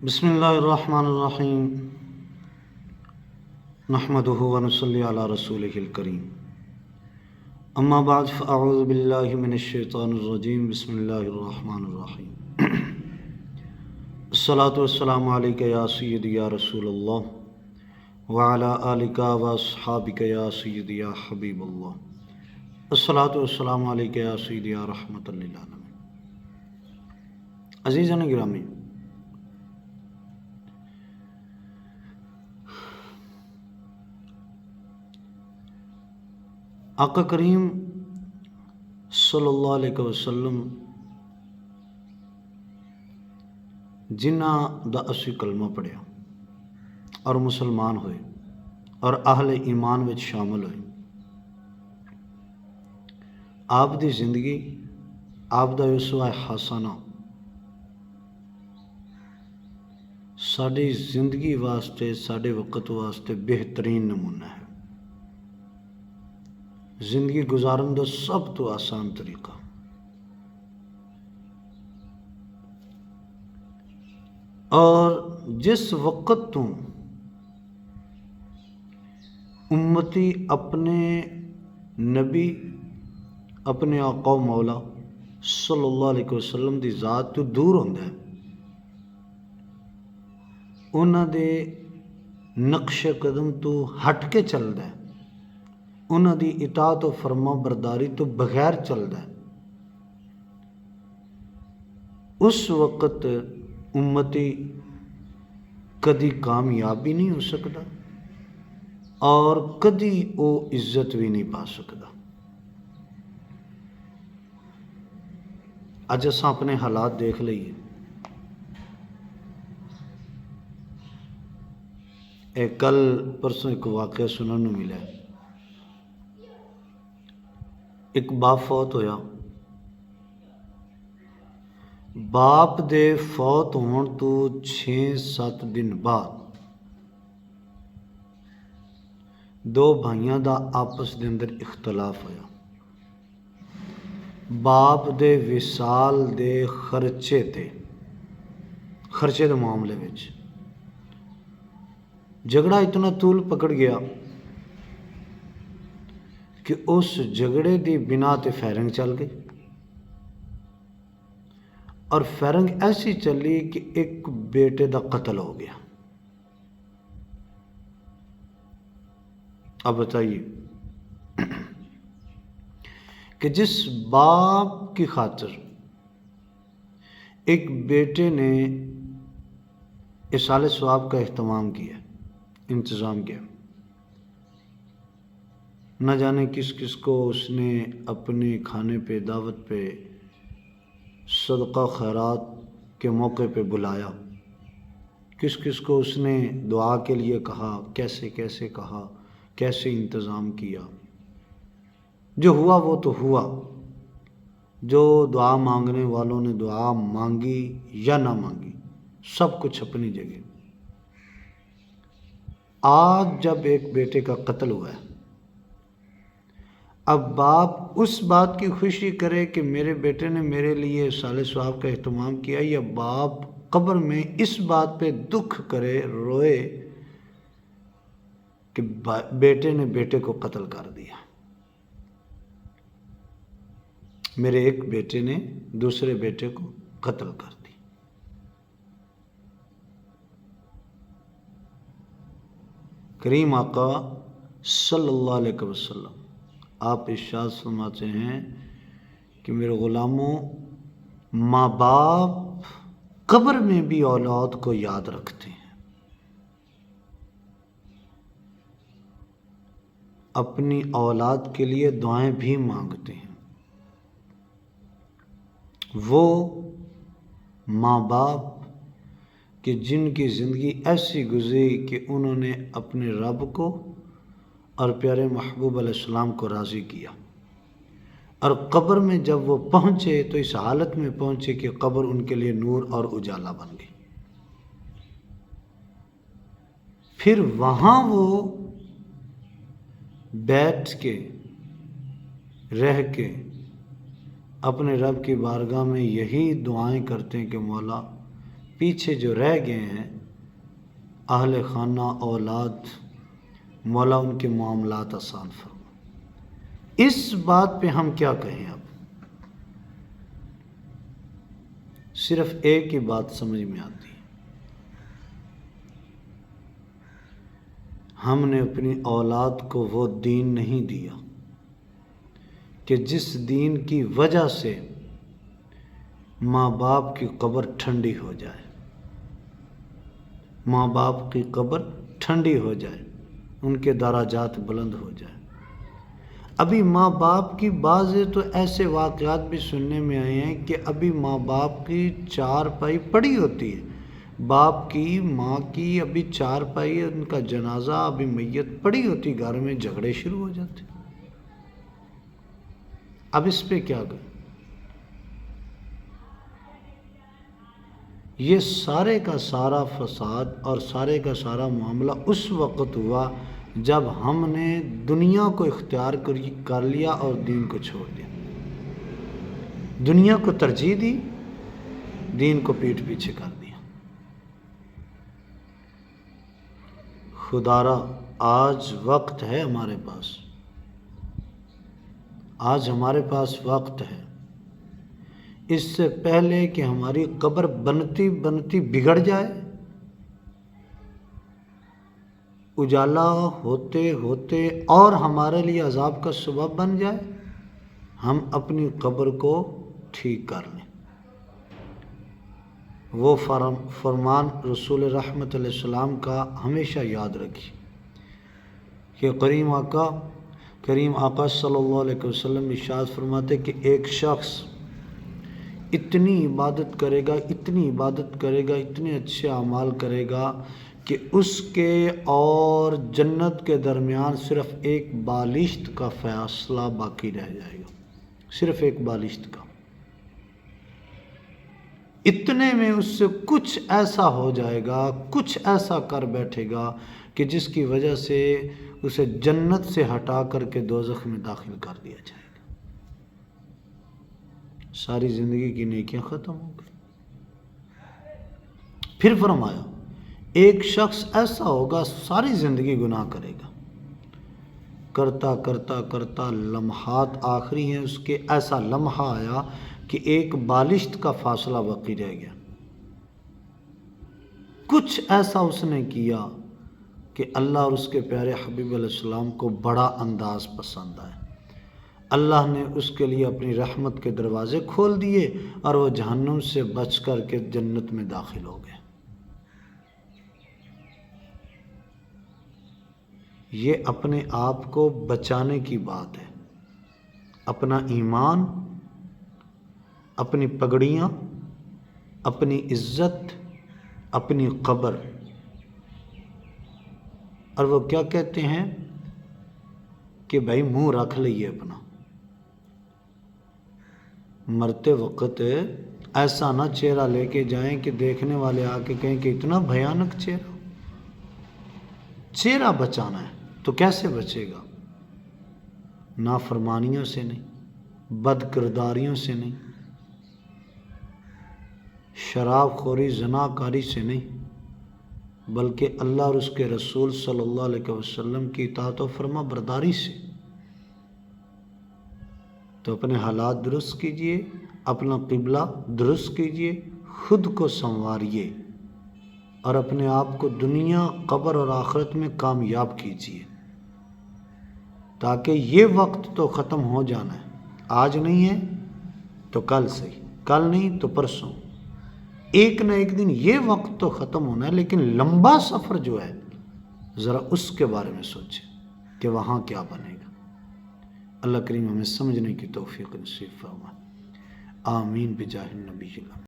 بسم اللہ الرحمن الرحیم نحمدہ ونصلی علی رسولہ الکریم اما بعد فاعوذ باللہ من الشیطان الرجیم بسم اللہ الرحمن الرحیم الصلاۃ والسلام علیک یا سیدی یا رسول اللہ وعلی آلک واصحابک یا سیدی یا حبیب اللہ الصلاۃ والسلام علیک یا سیدی یا رحمۃ للعالمین۔ عزیزان گرامی، آقا کریم صلی اللہ علیہ وسلم جنہاں دا اسی کلمہ پڑھیا اور مسلمان ہوئے اور اہل ایمان وچ شامل ہوئے، آپ دی زندگی، آپ دا اسوہ حسنہ ساڈی زندگی واسطے، ساڈے وقت واسطے بہترین نمونہ ہے۔ زندگی گزارن دا سب تو آسان طریقہ۔ اور جس وقت تو امتی اپنے نبی، اپنے آقا و مولا صلی اللہ علیہ وسلم دی ذات تو دور ہوندا ہے، انہاں دے نقش قدم تو ہٹ کے چلدا ہے، انہاں دی اطاعت و فرما برداری تو بغیر چلدا ہے، اس وقت امتی کدی کامیاب بھی نہیں ہو سکتا اور کدی وہ عزت بھی نہیں پا سکتا۔ اج اساں اپنے حالات دیکھ لئیے۔ کل پرسوں ایک واقعہ سنن نوں ملا ہے۔ ایک باپ فوت ہویا، باپ دے فوت ہون تو 6-7 دن بعد دو بھائیاں دا آپس دے اندر اختلاف ہویا، باپ دے وصال دے خرچے دے معاملے وچ جھگڑا اتنا طول پکڑ گیا کہ اس جھگڑے دی بنا تے فائرنگ چل گئی، اور فائرنگ ایسی چلی کہ ایک بیٹے دا قتل ہو گیا۔ اب بتائیے کہ جس باپ کی خاطر ایک بیٹے نے ایصال ثواب کا اہتمام کیا، انتظام کیا، نہ جانے کس کس کو اس نے اپنے کھانے پہ، دعوت پہ، صدقہ خیرات کے موقع پہ بلایا، کس کس کو اس نے دعا کے لیے کہا، کیسے کیسے کہا، کیسے انتظام کیا۔ جو ہوا وہ تو ہوا، جو دعا مانگنے والوں نے دعا مانگی یا نہ مانگی، سب کچھ اپنی جگہ۔ آج جب ایک بیٹے کا قتل ہوا ہے، اب باپ اس بات کی خوشی کرے کہ میرے بیٹے نے میرے لیے ایصال ثواب کا اہتمام کیا، یا باپ قبر میں اس بات پہ دکھ کرے، روئے کہ بیٹے نے بیٹے کو قتل کر دیا، میرے ایک بیٹے نے دوسرے بیٹے کو قتل کر دی۔ کریم آقا صلی اللہ علیہ وسلم آپ ارشاد فرماتے ہیں کہ میرے غلاموں، ماں باپ قبر میں بھی اولاد کو یاد رکھتے ہیں، اپنی اولاد کے لیے دعائیں بھی مانگتے ہیں۔ وہ ماں باپ کہ جن کی زندگی ایسی گزری کہ انہوں نے اپنے رب کو اور پیارے محبوب علیہ السلام کو راضی کیا، اور قبر میں جب وہ پہنچے تو اس حالت میں پہنچے کہ قبر ان کے لیے نور اور اجالا بن گئی۔ پھر وہاں وہ بیٹھ کے، رہ کے اپنے رب کی بارگاہ میں یہی دعائیں کرتے ہیں کہ مولا پیچھے جو رہ گئے ہیں اہل خانہ اولاد، مولا ان کے معاملات آسان فرما۔ اس بات پہ ہم کیا کہیں؟ اب صرف ایک ہی بات سمجھ میں آتی ہے، ہم نے اپنی اولاد کو وہ دین نہیں دیا کہ جس دین کی وجہ سے ماں باپ کی قبر ٹھنڈی ہو جائے، ماں باپ کی قبر ٹھنڈی ہو جائے، ان کے درجات بلند ہو جائے۔ ابھی ماں باپ کی بعض تو ایسے واقعات بھی سننے میں آئے ہیں کہ ابھی ماں باپ کی چارپائی پڑی ہوتی ہے، باپ کی ماں کی ابھی چارپائی، ان کا جنازہ ابھی میت پڑی ہوتی، گھر میں جھگڑے شروع ہو جاتے۔ اب اس پہ کیا کریں؟ یہ سارے کا سارا فساد اور سارے کا سارا معاملہ اس وقت ہوا جب ہم نے دنیا کو اختیار کر لیا اور دین کو چھوڑ دیا، دنیا کو ترجیح دی، دین کو پیٹھ پیچھے کر دیا۔ خدا را آج وقت ہے ہمارے پاس، آج ہمارے پاس وقت ہے، اس سے پہلے کہ ہماری قبر بنتی بنتی بگڑ جائے، اجالا ہوتے ہوتے اور ہمارے لیے عذاب کا سبب بن جائے، ہم اپنی قبر کو ٹھیک کر لیں۔ وہ فرمان رسول رحمت علیہ السلام کا ہمیشہ یاد رکھیے کہ کریم آقا صلی اللہ علیہ وسلم ارشاد فرماتے کہ ایک شخص اتنی عبادت کرے گا، اتنی عبادت کرے گا، اتنے اچھے اعمال کرے گا کہ اس کے اور جنت کے درمیان صرف ایک بالشت کا فاصلہ باقی رہ جائے گا، صرف ایک بالشت کا۔ اتنے میں اس سے کچھ ایسا ہو جائے گا، کچھ ایسا کر بیٹھے گا کہ جس کی وجہ سے اسے جنت سے ہٹا کر کے دوزخ میں داخل کر دیا جائے گا، ساری زندگی کی نیکیاں ختم ہو گئی۔ پھر فرمایا ایک شخص ایسا ہوگا ساری زندگی گناہ کرے گا، کرتا کرتا کرتا لمحات آخری ہیں اس کے، ایسا لمحہ آیا کہ ایک بالشت کا فاصلہ باقی رہ گیا، کچھ ایسا اس نے کیا کہ اللہ اور اس کے پیارے حبیب علیہ السلام کو بڑا انداز پسند آیا، اللہ نے اس کے لیے اپنی رحمت کے دروازے کھول دیے اور وہ جہنم سے بچ کر کے جنت میں داخل ہو گئے۔ یہ اپنے آپ کو بچانے کی بات ہے، اپنا ایمان، اپنی پگڑیاں، اپنی عزت، اپنی قبر۔ اور وہ کیا کہتے ہیں کہ بھائی منہ رکھ لئیے اپنا، مرتے وقت ایسا نہ چہرہ لے کے جائیں کہ دیکھنے والے آ کے کہیں کہ اتنا بھیانک چہرہ بچانا ہے تو کیسے بچے گا؟ نافرمانیوں سے نہیں، بد کرداریوں سے نہیں، شراب خوری زناکاری سے نہیں، بلکہ اللہ اور اس کے رسول صلی اللہ علیہ وسلم کی اطاعت و فرما برداری سے۔ تو اپنے حالات درست کیجئے، اپنا قبلہ درست کیجئے، خود کو سنواریے اور اپنے آپ کو دنیا، قبر اور آخرت میں کامیاب کیجئے، تاکہ یہ وقت تو ختم ہو جانا ہے، آج نہیں ہے تو کل صحیح، کل نہیں تو پرسوں، ایک نہ ایک دن یہ وقت تو ختم ہونا ہے، لیکن لمبا سفر جو ہے ذرا اس کے بارے میں سوچیں کہ وہاں کیا بنے گا۔ اللہ کریم ہمیں سمجھنے کی توفیق نصیب فرمائے، آمین بجاہ النبی۔